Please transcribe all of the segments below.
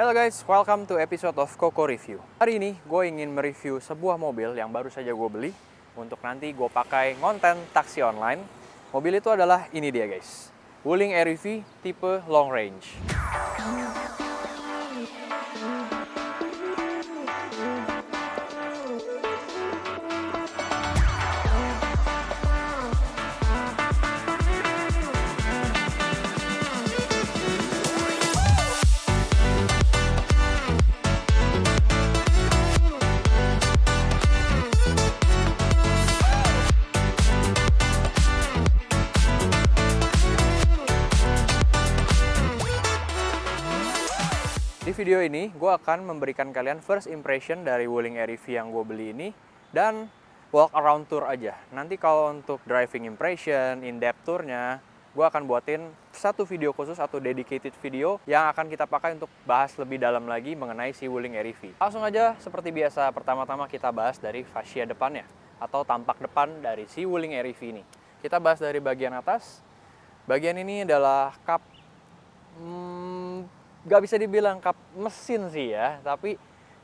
Halo guys, welcome to episode of Koko Review. Hari ini gue ingin mereview sebuah mobil yang baru saja gue beli untuk nanti gue pakai konten taksi online. Mobil itu adalah ini dia guys, Wuling REV tipe long range. Di video ini, gue akan memberikan kalian first impression dari Wuling REV yang gue beli ini dan walk around tour aja. Nanti kalau untuk driving impression, in-depth tournya, gue akan buatin satu video khusus atau dedicated video yang akan kita pakai untuk bahas lebih dalam lagi mengenai si Wuling REV. Langsung aja seperti biasa, pertama-tama kita bahas dari fascia depannya atau tampak depan dari si Wuling REV ini. Kita bahas dari bagian atas. Bagian ini adalah kap gak bisa dibilang kap mesin sih ya, tapi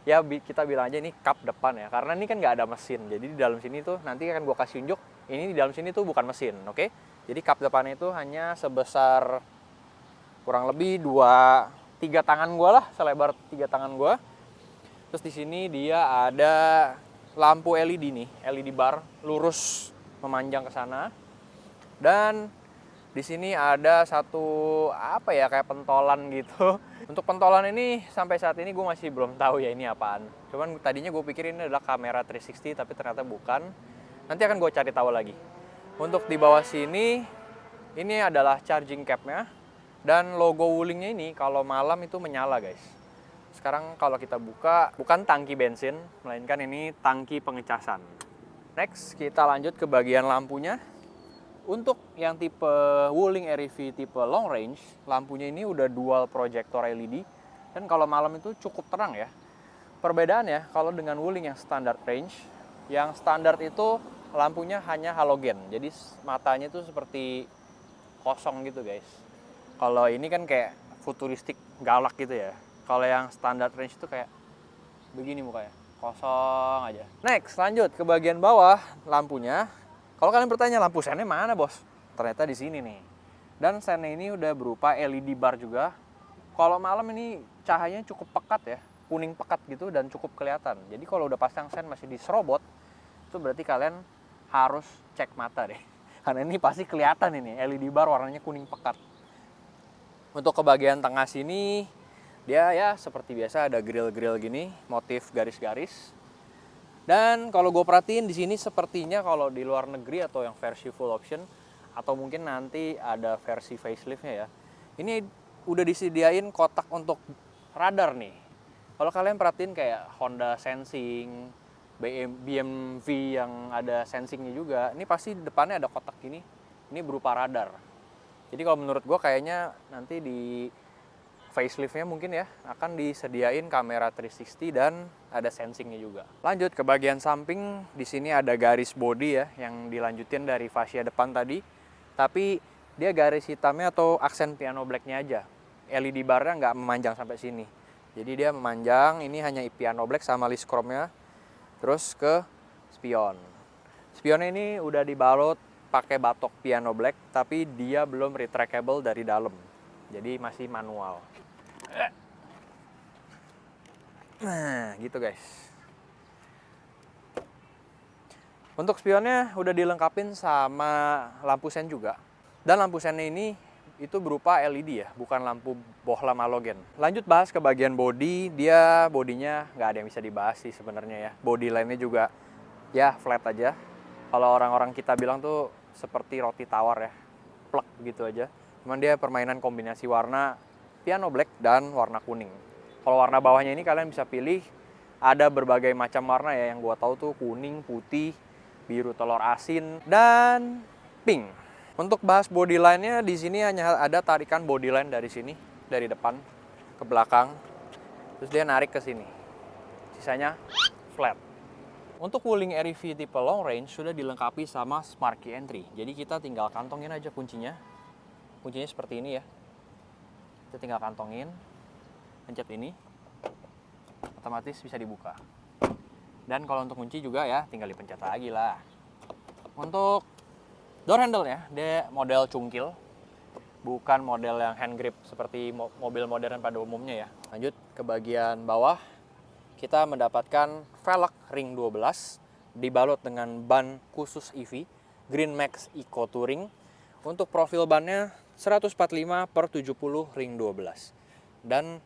ya kita bilang aja ini kap depan ya, karena ini kan nggak ada mesin. Jadi di dalam sini tuh nanti akan gue kasih unjuk, ini di dalam sini tuh bukan mesin, oke? Jadi kap depannya itu hanya sebesar kurang lebih 2-3 tangan gue lah, selebar 3 tangan gue. Terus di sini dia ada lampu LED nih, LED bar lurus memanjang ke sana. Dan di sini ada satu kayak pentolan gitu. Untuk pentolan ini sampai saat ini gue masih belum tahu ya ini apaan. Cuman tadinya gue pikir ini adalah kamera 360 tapi ternyata bukan. Nanti akan gue cari tahu lagi. Untuk di bawah sini ini adalah charging capnya dan logo Wulingnya ini kalau malam itu menyala guys. Sekarang kalau kita buka bukan tangki bensin melainkan ini tangki pengecasan. Next kita lanjut ke bagian lampunya. Untuk yang tipe Wuling REV tipe long range, lampunya ini udah dual projector LED dan kalau malam itu cukup terang ya. Perbedaannya kalau dengan Wuling yang standard range, yang standar itu lampunya hanya halogen. Jadi matanya itu seperti kosong gitu guys. Kalau ini kan kayak futuristik galak gitu ya. Kalau yang standard range itu kayak begini mukanya, kosong aja. Next, lanjut ke bagian bawah lampunya. Kalau kalian bertanya lampu sennya mana bos? Ternyata di sini nih. Dan sennya ini udah berupa LED bar juga. Kalau malam ini cahayanya cukup pekat ya, kuning pekat gitu dan cukup kelihatan. Jadi kalau udah pasang sen masih diserobot, itu berarti kalian harus cek mata deh. Karena ini pasti kelihatan ini LED bar warnanya kuning pekat. Untuk ke bagian tengah sini, dia ya seperti biasa ada grill-grill gini, motif garis-garis. Dan kalau gue perhatiin di sini sepertinya kalau di luar negeri atau yang versi full option atau mungkin nanti ada versi faceliftnya ya, ini udah disediain kotak untuk radar nih. Kalau kalian perhatiin kayak Honda Sensing, BMW yang ada sensingnya juga, ini pasti depannya ada kotak gini. Ini berupa radar. Jadi kalau menurut gue kayaknya nanti di faceliftnya mungkin ya akan disediain kamera 360 dan ada sensingnya juga. Lanjut ke bagian samping, di sini ada garis body ya yang dilanjutin dari fascia depan tadi, tapi dia garis hitamnya atau aksen piano blacknya aja. LED barnya nggak memanjang sampai sini, jadi dia memanjang. Ini hanya piano black sama list chrome-nya. Terus ke spion. Spionnya ini udah dibalut pakai batok piano black, tapi dia belum retractable dari dalam, jadi masih manual. Nah, gitu guys. Untuk spionnya udah dilengkapin sama lampu sen juga. Dan lampu sennya ini itu berupa LED ya, bukan lampu bohlam halogen. Lanjut bahas ke bagian body, dia bodinya nggak ada yang bisa dibahas sih sebenarnya ya. Body line-nya juga ya flat aja. Kalau orang-orang kita bilang tuh seperti roti tawar ya, plek gitu aja. Cuman dia permainan kombinasi warna piano black dan warna kuning. Kalau warna bawahnya ini kalian bisa pilih, ada berbagai macam warna ya, yang gua tahu tuh kuning, putih, biru telur asin, dan pink. Untuk bahas body line-nya, di sini hanya ada tarikan body line dari sini, dari depan ke belakang. Terus dia narik ke sini. Sisanya flat. Untuk Wuling REV tipe long range sudah dilengkapi sama Smart Key Entry. Jadi kita tinggal kantongin aja kuncinya. Kuncinya seperti ini ya. Kita tinggal kantongin, pencet ini. otomatis bisa dibuka. Dan kalau untuk kunci juga ya tinggal dipencet lagi lah. Untuk door handle-nya, dia model cungkil, bukan model yang hand grip seperti mobil modern pada umumnya ya. Lanjut ke bagian bawah, kita mendapatkan velg ring 12 dibalut dengan ban khusus EV Green Max Eco Touring. Untuk profil bannya 145/70 ring 12. Dan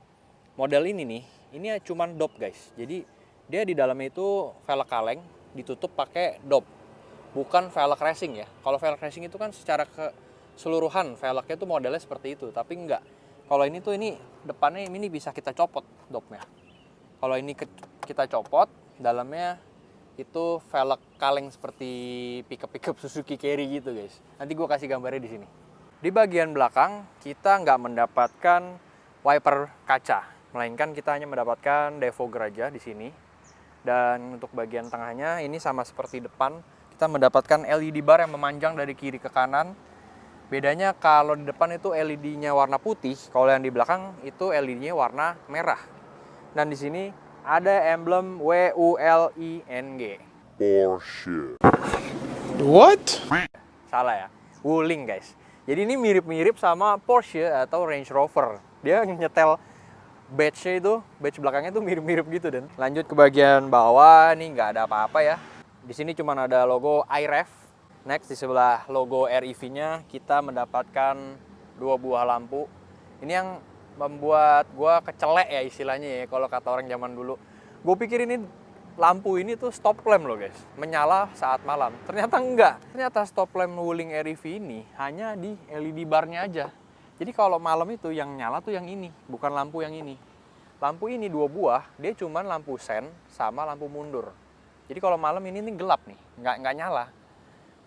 model ini nih, ini cuma dop guys. Jadi dia di dalamnya itu velg kaleng ditutup pakai dop. Bukan velg racing ya. Kalau velg racing itu kan secara keseluruhan velgnya itu modelnya seperti itu, tapi enggak. Kalau ini tuh ini depannya ini bisa kita copot dopnya. Kalau ini kita copot, dalamnya itu velg kaleng seperti pickup Suzuki Carry gitu guys. Nanti gue kasih gambarnya di sini. Di bagian belakang kita nggak mendapatkan wiper kaca, melainkan kita hanya mendapatkan defogger aja di sini. Dan untuk bagian tengahnya ini sama seperti depan, kita mendapatkan LED bar yang memanjang dari kiri ke kanan. Bedanya kalau di depan itu LED-nya warna putih, kalau yang di belakang itu LED-nya warna merah. Dan di sini ada emblem WULING. Porsche. What? Salah ya, Wuling guys. Jadi ini mirip-mirip sama Porsche atau Range Rover. Dia nyetel badge-nya itu, badge belakangnya tuh mirip-mirip gitu. Dan lanjut ke bagian bawah, nih nggak ada apa-apa ya. Di sini cuma ada logo iREV. Next di sebelah logo REV-nya kita mendapatkan 2 buah lampu. Ini yang membuat gue kecelek ya istilahnya ya kalau kata orang zaman dulu. Gue pikir ini lampu ini tuh stop lamp loh guys, menyala saat malam. Ternyata enggak. Ternyata stop lamp Wuling REV ini hanya di LED barnya aja. Jadi kalau malam itu yang nyala tuh yang ini, bukan lampu yang ini. Lampu ini 2 buah, dia cuman lampu sen sama lampu mundur. Jadi kalau malam ini nih gelap nih, nggak nyala.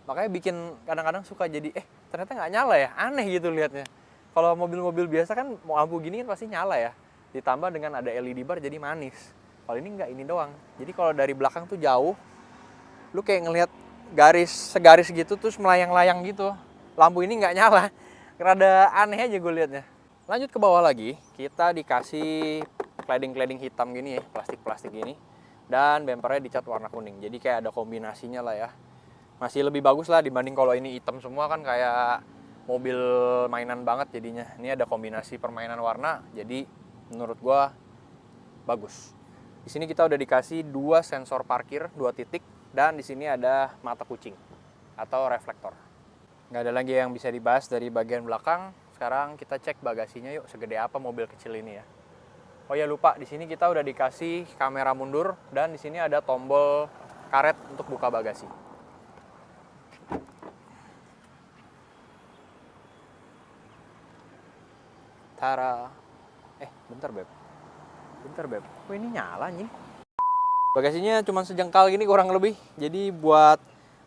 Makanya bikin kadang-kadang suka jadi ternyata nggak nyala ya, aneh gitu liatnya. Kalau mobil-mobil biasa kan lampu gini kan pasti nyala ya. Ditambah dengan ada LED bar jadi manis. Kalau ini nggak, ini doang. Jadi kalau dari belakang tuh jauh, lu kayak ngelihat segaris gitu terus melayang-layang gitu. Lampu ini nggak nyala. Rada aneh aja gue liatnya. Lanjut ke bawah lagi, kita dikasih cladding hitam gini ya, plastik gini. Dan bempernya dicat warna kuning. Jadi kayak ada kombinasinya lah ya. Masih lebih bagus lah dibanding kalau ini hitam semua kan kayak mobil mainan banget jadinya. Ini ada kombinasi permainan warna, jadi menurut gua bagus. Di sini kita udah dikasih 2 sensor parkir, 2 titik, dan di sini ada mata kucing atau reflektor. Nggak ada lagi yang bisa dibahas dari bagian belakang. Sekarang kita cek bagasinya yuk, segede apa mobil kecil ini ya. Oh ya lupa, di sini kita udah dikasih kamera mundur dan di sini ada tombol karet untuk buka bagasi. Tara. Bentar beb. Oh ini nyala nih. Bagasinya cuma sejengkal gini kurang lebih. Jadi buat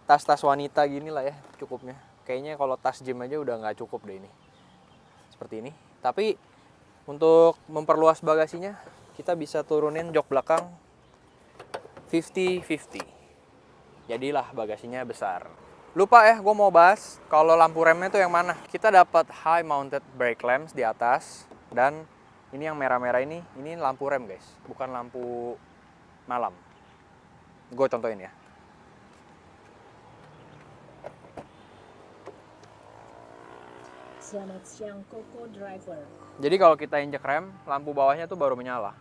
tas-tas wanita gini lah ya cukupnya. Kayaknya kalau tas gym aja udah nggak cukup deh ini. Seperti ini. Tapi untuk memperluas bagasinya, kita bisa turunin jok belakang 50-50. Jadilah bagasinya besar. Lupa ya, gue mau bahas kalau lampu remnya tuh yang mana. Kita dapat high mounted brake lamps di atas. Dan ini yang merah-merah ini lampu rem guys. Bukan lampu malam. Gue contohin ya. Selamat siang Koko Driver. Jadi kalau kita injek rem, lampu bawahnya tuh baru menyala.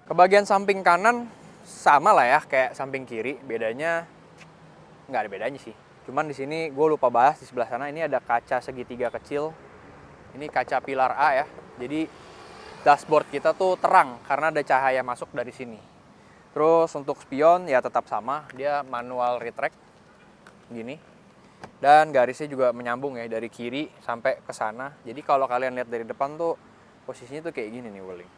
Ke bagian samping kanan sama lah ya kayak samping kiri. Bedanya nggak ada bedanya sih. Cuman di sini gue lupa bahas di sebelah sana ini ada kaca segitiga kecil. Ini kaca pilar A ya. Jadi dashboard kita tuh terang karena ada cahaya masuk dari sini. Terus untuk spion ya tetap sama, dia manual retract gini. Dan garisnya juga menyambung ya dari kiri sampai ke sana. Jadi kalau kalian lihat dari depan tuh posisinya tuh kayak gini nih Wuling.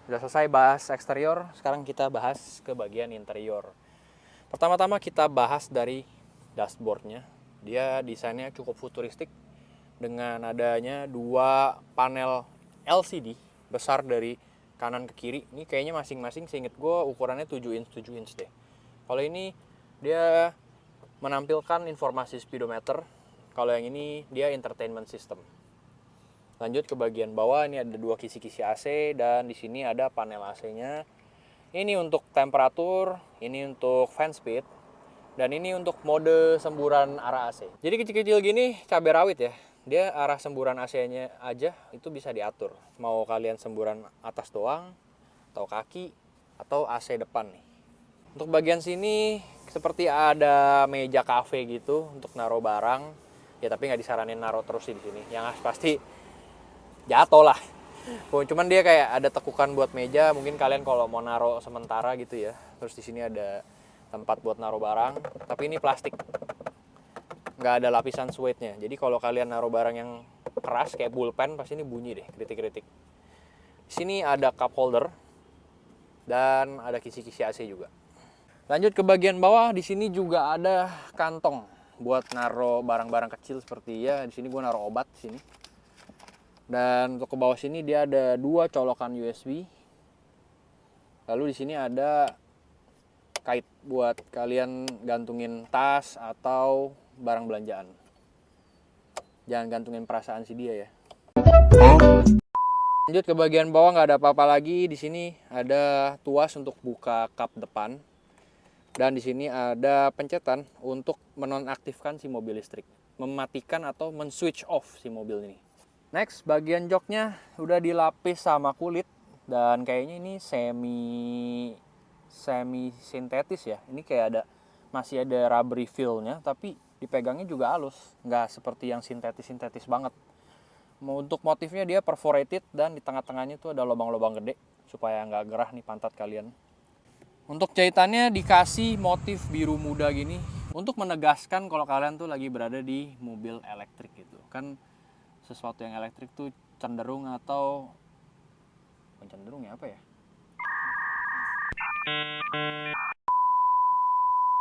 Udah selesai bahas eksterior, sekarang kita bahas ke bagian interior. Pertama-tama kita bahas dari dashboardnya. Dia desainnya cukup futuristik dengan adanya 2 panel LCD besar dari kanan ke kiri. Ini kayaknya masing-masing seinget gue ukurannya 7 inch deh. Kalau ini dia menampilkan informasi speedometer. Kalau yang ini dia entertainment system. Lanjut ke bagian bawah, ini ada 2 kisi-kisi AC dan di sini ada panel AC-nya. Ini untuk temperatur, ini untuk fan speed, dan ini untuk mode semburan arah AC. Jadi kecil-kecil gini cabai rawit ya. Dia arah semburan AC-nya aja itu bisa diatur. Mau kalian semburan atas doang, atau kaki, atau AC depan nih. Untuk bagian sini seperti ada meja cafe gitu untuk naruh barang. Ya tapi nggak disaranin naruh terus di sini. Yang pasti jatuh lah. Cuman dia kayak ada tekukan buat meja, mungkin kalian kalau mau naruh sementara gitu ya. Terus di sini ada tempat buat naruh barang, tapi ini plastik. Nggak ada lapisan suede-nya. Jadi kalau kalian naruh barang yang keras kayak pulpen pasti ini bunyi deh, kritik-kritik. Di sini ada cup holder dan ada kisi-kisi AC juga. Lanjut ke bagian bawah, di sini juga ada kantong buat naruh barang-barang kecil seperti ya. Di sini gue naruh obat di sini. Dan untuk ke bawah sini dia ada 2 colokan USB. Lalu di sini ada kait buat kalian gantungin tas atau barang belanjaan. Jangan gantungin perasaan si dia ya. Lanjut ke bagian bawah nggak ada apa-apa lagi. Di sini ada tuas untuk buka kap depan. Dan di sini ada pencetan untuk menonaktifkan si mobil listrik, mematikan atau men-switch off si mobil ini. Next, bagian joknya udah dilapis sama kulit dan kayaknya ini semi sintetis ya. Ini kayak masih ada rubbery feel-nya, tapi dipegangnya juga halus, nggak seperti yang sintetis banget. Untuk motifnya dia perforated dan di tengah-tengahnya tuh ada lubang-lubang gede supaya nggak gerah nih pantat kalian. Untuk jahitannya dikasih motif biru muda gini untuk menegaskan kalau kalian tuh lagi berada di mobil elektrik gitu kan. Sesuatu yang elektrik tuh cenderung atau cenderung ya apa ya?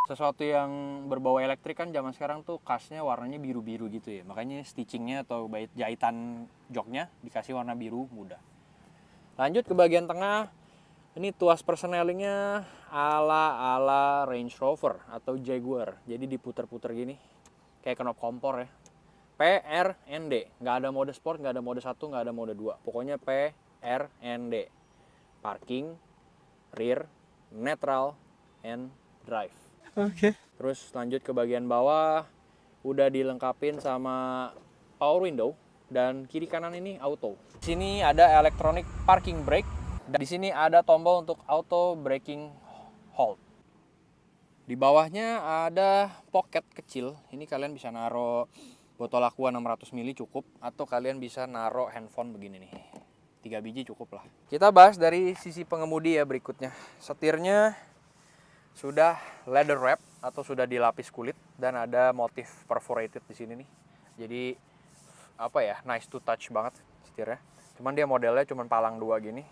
Sesuatu yang berbau elektrik kan zaman sekarang tuh khasnya warnanya biru-biru gitu ya. Makanya stitchingnya atau jahitan joknya dikasih warna biru muda. Lanjut ke bagian tengah. Ini tuas persnelingnya ala Range Rover atau Jaguar. Jadi diputer-puter gini. Kayak knop kompor ya. PRND, nggak ada mode sport, nggak ada mode 1, nggak ada mode 2. Pokoknya PRND. Parking, rear, neutral, and drive. Oke. Terus lanjut ke bagian bawah, udah dilengkapin sama power window dan kiri kanan ini auto. Di sini ada electronic parking brake dan di sini ada tombol untuk auto braking hold. Di bawahnya ada pocket kecil. Ini kalian bisa naruh botol aqua 600 ml cukup atau kalian bisa naruh handphone begini nih. 3 biji cukup lah. Kita bahas dari sisi pengemudi ya berikutnya. Setirnya sudah leather wrap atau sudah dilapis kulit dan ada motif perforated di sini nih. Jadi apa ya, nice to touch banget setirnya. Cuman dia modelnya cuman palang 2 gini.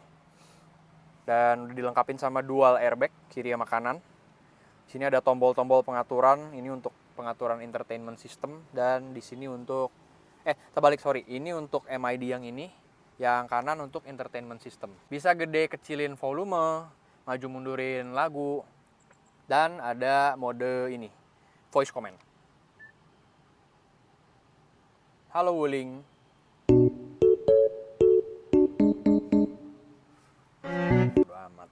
Dan dilengkapin sama dual airbag kiri sama kanan. Sini ada tombol-tombol pengaturan, ini untuk pengaturan entertainment system dan di sini untuk ini untuk MID yang ini, yang kanan untuk entertainment system. Bisa gede kecilin volume, maju mundurin lagu dan ada mode ini, voice command. Halo Wuling. Udah amat.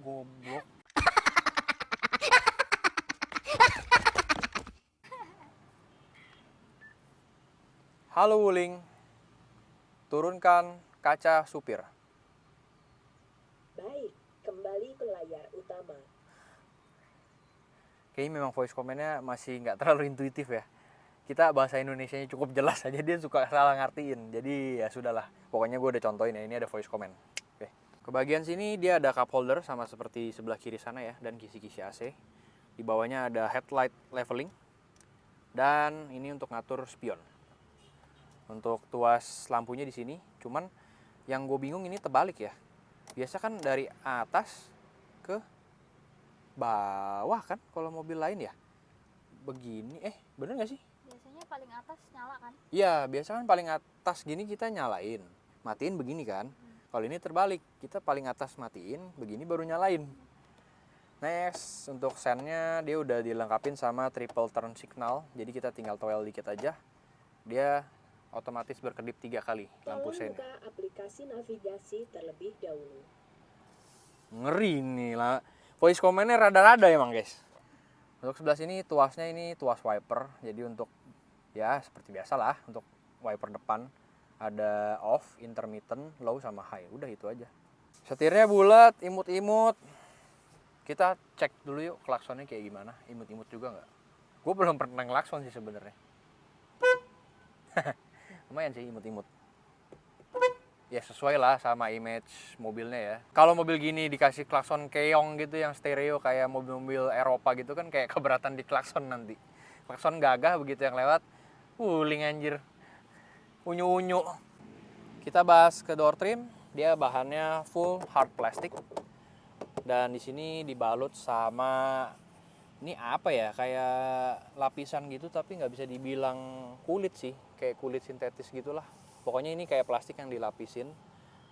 Goblok. Halo Wuling, turunkan kaca supir. Baik, kembali ke layar utama. Kayaknya memang voice command-nya masih nggak terlalu intuitif ya. Kita bahasa Indonesianya cukup jelas aja, dia suka salah ngartiin. Jadi ya sudahlah, pokoknya gue udah contohin ya, ini ada voice command. Oke. Ke bagian sini dia ada cup holder sama seperti sebelah kiri sana ya, dan kisi-kisi AC. Di bawahnya ada headlight leveling. Dan ini untuk ngatur spion. Untuk tuas lampunya di sini, cuman yang gue bingung ini terbalik ya. Biasa kan dari atas ke bawah kan kalau mobil lain ya. Begini, bener gak sih? Biasanya paling atas nyala kan? Iya, biasa kan paling atas gini kita nyalain. Matiin begini kan. Kalau ini terbalik, kita paling atas matiin, begini baru nyalain. Next, untuk sennya dia udah dilengkapin sama triple turn signal. Jadi kita tinggal toel dikit aja. Dia otomatis berkedip 3 kali lampu Tolong sein. buka aplikasi navigasi terlebih dahulu. Ngeri nih lah. Voice command-nya rada-rada emang guys. Untuk sebelah sini tuasnya ini tuas wiper. Jadi untuk ya seperti biasa lah untuk wiper depan ada off, intermittent, low sama high. Udah itu aja. Setirnya bulat, imut-imut. Kita cek dulu yuk klaksonnya kayak gimana. Imut-imut juga nggak? Gue belum pernah ngelakson sih sebenarnya. Lumayan sih imut-imut. Ya sesuai lah sama image mobilnya ya. Kalau mobil gini dikasih klakson keong gitu yang stereo kayak mobil-mobil Eropa gitu kan kayak keberatan di klakson nanti. Klakson gagah begitu yang lewat, wuling anjir. Unyu-unyu. Kita bahas ke door trim, dia bahannya full hard plastic. Dan di sini dibalut sama ini apa ya, kayak lapisan gitu tapi nggak bisa dibilang kulit sih, kayak kulit sintetis gitulah. Pokoknya ini kayak plastik yang dilapisin.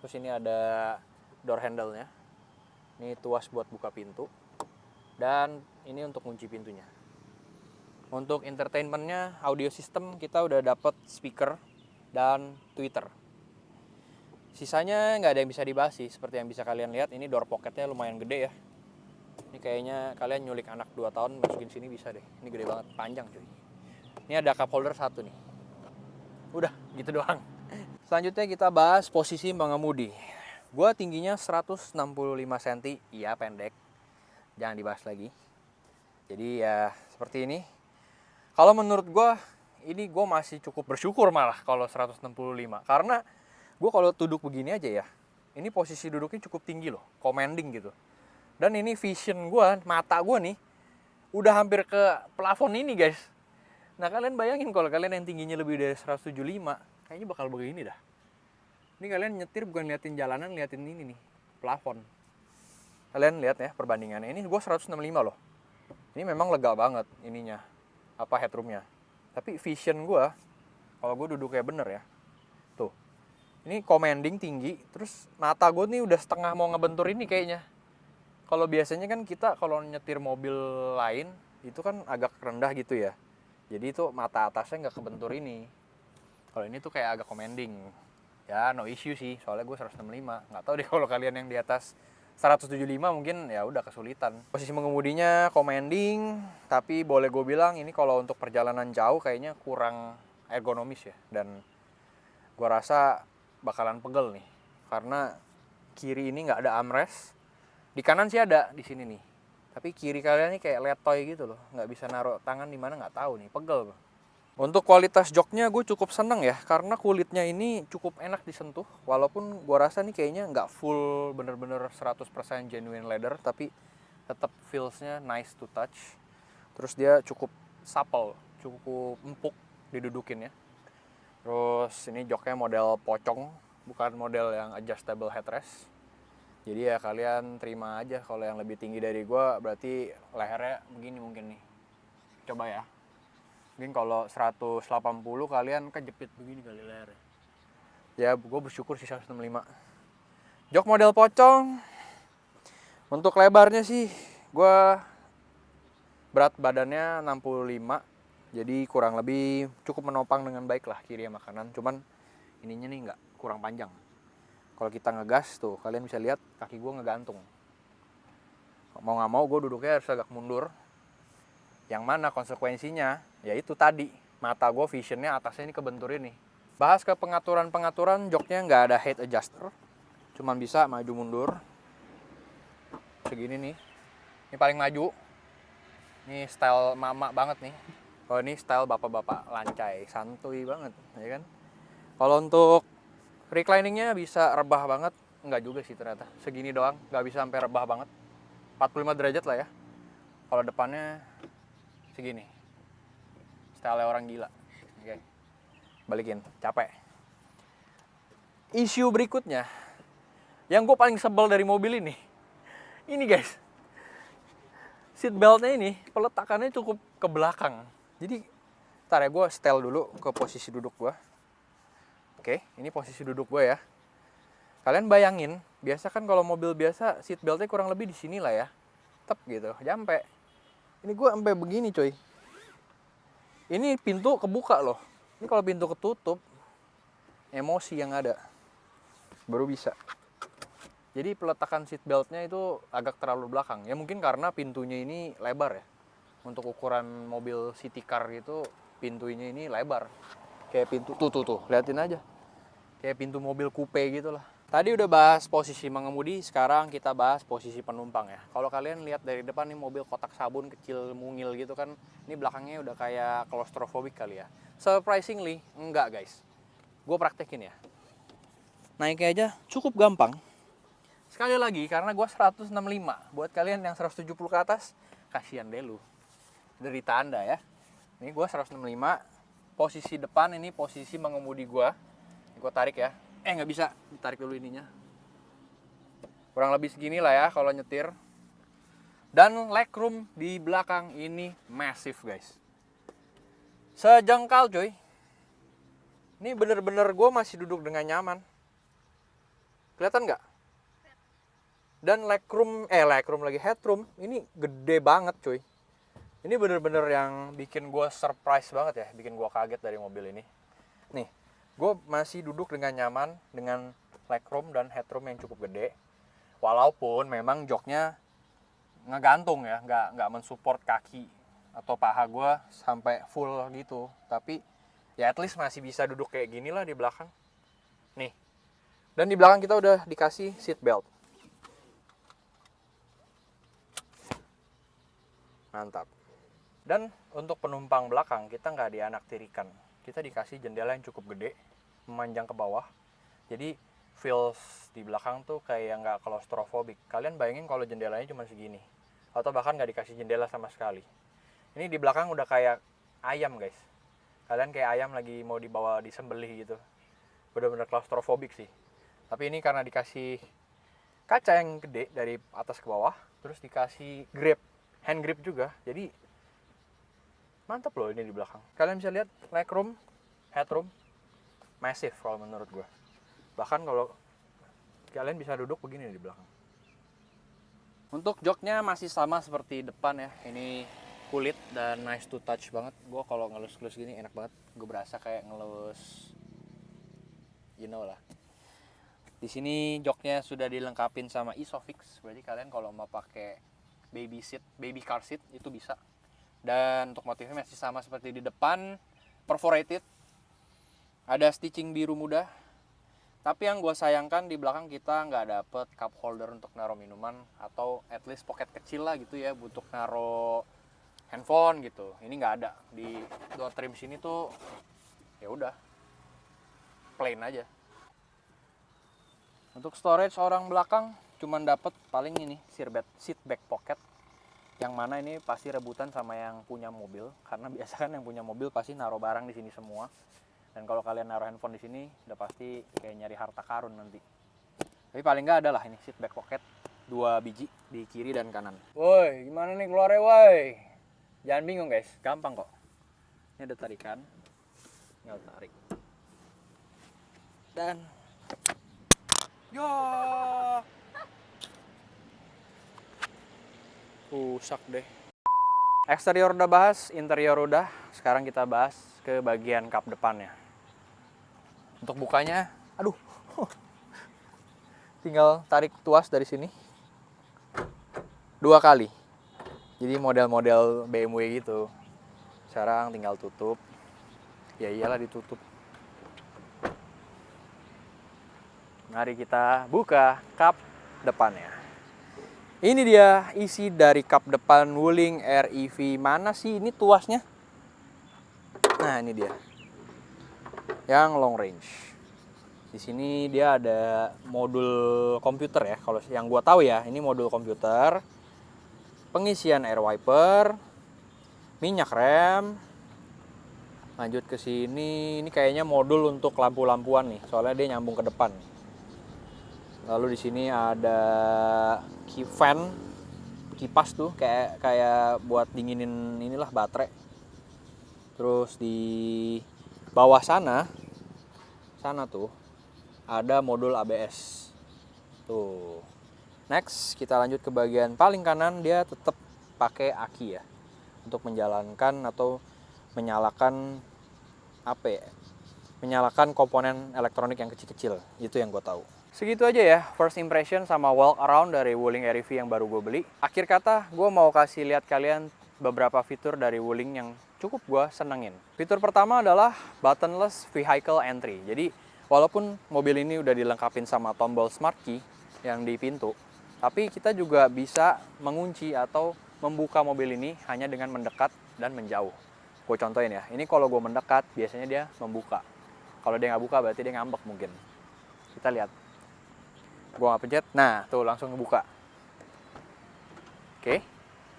Terus ini ada door handle-nya. Ini tuas buat buka pintu. Dan ini untuk kunci pintunya. Untuk entertainment-nya, audio system kita udah dapet speaker dan tweeter. Sisanya nggak ada yang bisa dibahas sih. Seperti yang bisa kalian lihat, ini door pocket-nya lumayan gede ya. Ini kayaknya kalian nyulik anak 2 tahun masukin sini bisa deh. Ini gede banget, panjang cuy. Ini ada cup holder 1 nih. Udah, gitu doang. Selanjutnya kita bahas posisi pengemudi. Gua tingginya 165 cm, iya pendek. Jangan dibahas lagi. Jadi ya seperti ini. Kalau menurut gua, ini gua masih cukup bersyukur malah kalau 165. Karena gua kalau duduk begini aja ya, ini posisi duduknya cukup tinggi loh, commanding gitu. Dan ini vision gua, mata gua nih, udah hampir ke plafon ini guys. Nah kalian bayangin kalau kalian yang tingginya lebih dari 175, kayaknya bakal begini dah. Ini kalian nyetir bukan liatin jalanan, liatin ini nih, plafon. Kalian lihat ya perbandingannya. Ini gue 165 loh. Ini memang lega banget ininya, apa headroomnya. Tapi vision gue, kalau gue duduk kayak bener ya, tuh. Ini commanding tinggi, terus mata gue nih udah setengah mau ngebentur ini kayaknya. Kalau biasanya kan kita kalau nyetir mobil lain, itu kan agak rendah gitu ya. Jadi itu mata atasnya nggak kebentur ini. Kalau ini tuh kayak agak commanding. Ya no issue sih, soalnya gue 165. Nggak tahu deh kalau kalian yang di atas 175 mungkin ya udah kesulitan. Posisi mengemudinya commanding, tapi boleh gue bilang ini kalau untuk perjalanan jauh kayaknya kurang ergonomis ya. Dan gue rasa bakalan pegel nih, karena kiri ini nggak ada armrest. Di kanan sih ada di sini nih. Tapi kiri kalian nih kayak letoy gitu loh, nggak bisa naruh tangan di mana nggak tahu nih, pegel. Untuk kualitas joknya gue cukup seneng ya, karena kulitnya ini cukup enak disentuh. Walaupun gue rasa nih kayaknya nggak full bener-bener 100% genuine leather, tapi tetap feelsnya nice to touch. Terus dia cukup supple, cukup empuk didudukin ya. Terus ini joknya model pocong, bukan model yang adjustable headrest. Jadi ya kalian terima aja kalau yang lebih tinggi dari gue berarti lehernya begini mungkin nih. Coba ya. Mungkin kalau 180 kalian kejepit begini kali lehernya. Ya gue bersyukur sih 165. Jok model pocong. Untuk lebarnya sih gue berat badannya 65. Jadi kurang lebih cukup menopang dengan baik lah kiri sama kanan. Cuman ininya nih nggak kurang panjang. Kalau kita ngegas tuh kalian bisa lihat kaki gue ngegantung. Mau nggak mau gue duduknya harus agak mundur. Yang mana konsekuensinya ya itu tadi, mata gue visionnya atasnya ini kebentur ini. Bahas ke pengaturan joknya nggak ada height adjuster, cuman bisa maju mundur segini nih. Ini paling maju, ini style mama banget nih. Kalau ini style bapak-bapak lancai, santuy banget ya kan. Kalau untuk recliningnya bisa rebah banget, nggak juga sih ternyata, segini doang, nggak bisa sampai rebah banget, 45 derajat lah ya. Kalau depannya segini, style orang gila. Oke, balikin, capek. Isu berikutnya, yang gue paling sebel dari mobil ini guys, seat beltnya ini peletakannya cukup ke belakang. Jadi, ntar ya gue setel dulu ke posisi duduk gue. Oke, ini posisi duduk gue ya. Kalian bayangin, biasa kan kalau mobil biasa seat beltnya kurang lebih di sini lah ya, tep gitu, sampai. Ini gue sampai begini coy. Ini pintu kebuka loh. Ini kalau pintu ketutup, emosi yang ada. Baru bisa. Jadi peletakan seat beltnya itu agak terlalu belakang. Ya mungkin karena pintunya ini lebar ya. Untuk ukuran mobil city car gitu, pintunya ini lebar. Kayak pintu, tuh, liatin aja. Kayak pintu mobil coupe gitu lah. Tadi udah bahas posisi mengemudi, sekarang kita bahas posisi penumpang ya. Kalau kalian lihat dari depan nih mobil kotak sabun kecil mungil gitu kan, ini belakangnya udah kayak claustrophobic kali ya. Surprisingly, enggak guys. Gue praktekin ya. Naiknya aja cukup gampang. Sekali lagi, karena gue 165. Buat kalian yang 170 ke atas, kasihan deh lu. Derita Anda ya. Ini gue 165. Posisi depan ini posisi mengemudi gue. Gue tarik ya. Nggak bisa, ditarik dulu ininya. Kurang lebih segini lah ya kalau nyetir. Dan legroom di belakang ini massive guys. Sejengkal coy. Ini bener-bener gue masih duduk dengan nyaman. Kelihatan nggak? Dan legroom lagi headroom ini gede banget coy. Ini bener-bener yang bikin gue surprise banget ya, bikin gue kaget dari mobil ini. Nih, gue masih duduk dengan nyaman dengan legroom dan headroom yang cukup gede. Walaupun memang joknya ngegantung ya, nggak mensupport kaki atau paha gue sampai full gitu. Tapi ya at least masih bisa duduk kayak gini lah di belakang. Nih, dan di belakang kita udah dikasih seat belt. Mantap. Dan untuk penumpang belakang kita nggak dianaktirikan. Kita dikasih jendela yang cukup gede, memanjang ke bawah. Jadi feels di belakang tuh kayak nggak claustrophobic. Kalian bayangin kalau jendelanya cuma segini. Atau bahkan nggak dikasih jendela sama sekali. Ini di belakang udah kayak ayam guys. Kalian kayak ayam lagi mau dibawa disembelih gitu. Bener-bener claustrophobic sih. Tapi ini karena dikasih kaca yang gede dari atas ke bawah. Terus dikasih grip, hand grip juga. Jadi mantap loh ini di belakang. Kalian bisa lihat legroom, headroom, massive kalau menurut gue. Bahkan kalau kalian bisa duduk begini di belakang. Untuk joknya masih sama seperti depan ya. Ini kulit dan nice to touch banget. Gue kalau ngelus-ngelus gini enak banget. Gue berasa kayak ngelus, you know lah. Di sini joknya sudah dilengkapin sama Isofix. Berarti kalian kalau mau pakai baby car seat itu bisa. Dan untuk motifnya masih sama seperti di depan, perforated. Ada stitching biru muda. Tapi yang gue sayangkan di belakang kita nggak dapet cup holder untuk naruh minuman atau at least pocket kecil lah gitu ya untuk naruh handphone gitu. Ini nggak ada di door trim sini tuh. Ya udah, plain aja. Untuk storage orang belakang cuman dapet paling ini seat back pocket. Yang mana ini pasti rebutan sama yang punya mobil, karena biasa kan yang punya mobil pasti naruh barang di sini semua. Dan kalau kalian naruh handphone di sini, udah pasti kayak nyari harta karun nanti. Tapi paling nggak ada lah ini seat back pocket 2 biji di kiri dan kanan. Woi, gimana nih keluarnya woi? Jangan bingung guys, gampang kok. Ini ada tarikan, tinggal tarik. Dan yo, rusak deh. Eksterior udah bahas, interior udah. Sekarang kita bahas ke bagian kap depannya. Untuk bukanya, aduh, tinggal tarik tuas dari sini 2 kali. Jadi model-model BMW gitu. Sekarang tinggal tutup. Ya iyalah ditutup. Mari kita buka kap depannya. Ini dia isi dari kap depan Wuling REV. Mana sih ini tuasnya? Nah, ini dia. Yang long range. Di sini dia ada modul komputer ya. Kalau yang gua tahu ya, ini modul komputer. Pengisian air wiper, minyak rem. Lanjut ke sini, ini kayaknya modul untuk lampu-lampuan nih. Soalnya dia nyambung ke depan. Lalu di sini ada fan, kipas tuh kayak buat dinginin inilah baterai. Terus di bawah sana tuh ada modul ABS. Tuh. Next, kita lanjut ke bagian paling kanan, dia tetap pakai aki ya. Untuk menjalankan atau menyalakan apa ya? menyalakan komponen elektronik yang kecil-kecil. Itu yang gue tahu. Segitu aja ya first impression sama walk around dari Wuling REV yang baru gue beli. Akhir kata, gue mau kasih lihat kalian beberapa fitur dari Wuling yang cukup gue senengin. Fitur pertama adalah buttonless vehicle entry. Jadi walaupun mobil ini udah dilengkapin sama tombol smart key yang di pintu, tapi kita juga bisa mengunci atau membuka mobil ini hanya dengan mendekat dan menjauh. Gue contohin ya, ini kalau gue mendekat biasanya dia membuka. Kalau dia nggak buka berarti dia ngambek mungkin. Kita lihat. Gue nggak pencet, nah tuh langsung ngebuka. Oke,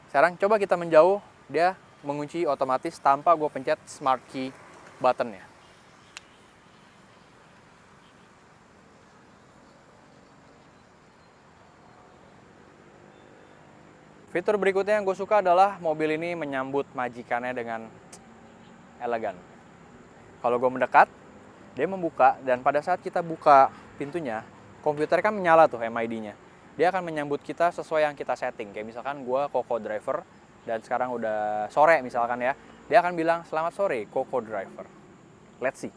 sekarang coba kita menjauh, dia mengunci otomatis tanpa gue pencet smart key buttonnya. Fitur berikutnya yang gue suka adalah mobil ini menyambut majikannya dengan elegan. Kalau gue mendekat, dia membuka, dan pada saat kita buka pintunya, komputer kan menyala tuh MID-nya. Dia akan menyambut kita sesuai yang kita setting. Kayak misalkan gue Coco Driver, dan sekarang udah sore misalkan ya. Dia akan bilang, selamat sore Coco Driver. Let's see.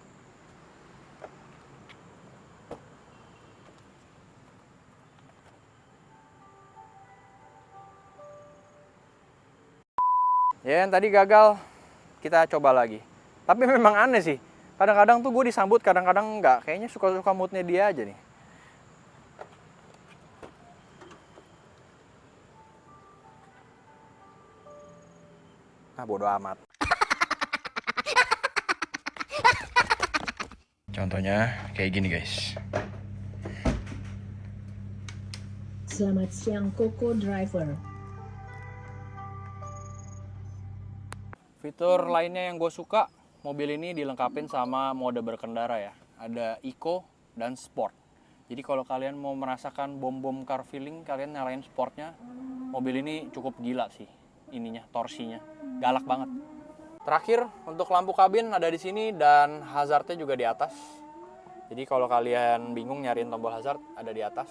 Ya yang tadi gagal, kita coba lagi. Tapi memang aneh sih. Kadang-kadang tuh gue disambut, kadang-kadang enggak. Kayaknya suka-suka moodnya dia aja nih. Ah, bodo amat. Contohnya kayak gini guys. Selamat siang Coco Driver. Fitur lainnya yang gue suka, mobil ini dilengkapin sama mode berkendara ya. Ada Eco dan Sport. Jadi kalau kalian mau merasakan bom-bom car feeling, kalian nyalain Sportnya. Mobil ini cukup gila sih, ininya, torsinya. Galak banget. Terakhir, untuk lampu kabin ada di sini dan hazardnya juga di atas. Jadi kalau kalian bingung nyariin tombol hazard, ada di atas.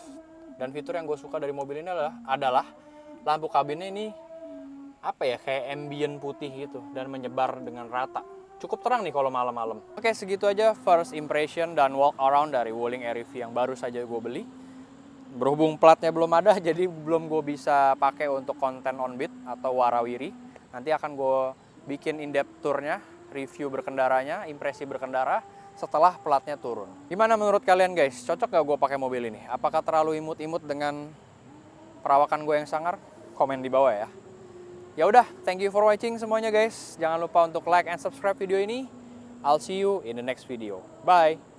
Dan fitur yang gue suka dari mobil ini adalah lampu kabinnya ini apa ya, kayak ambient putih gitu dan menyebar dengan rata. Cukup terang nih kalau malam-malam. Oke, segitu aja first impression dan walk around dari Wuling REV yang baru saja gue beli. Berhubung platnya belum ada, jadi belum gue bisa pakai untuk konten on-beat atau warawiri. Nanti akan gue bikin in-depth tournya, review berkendaranya, impresi berkendara setelah platnya turun. Gimana menurut kalian guys? Cocok gak gue pakai mobil ini? Apakah terlalu imut-imut dengan perawakan gue yang sangar? Komen di bawah ya. Ya udah, thank you for watching semuanya guys. Jangan lupa untuk like and subscribe video ini. I'll see you in the next video. Bye.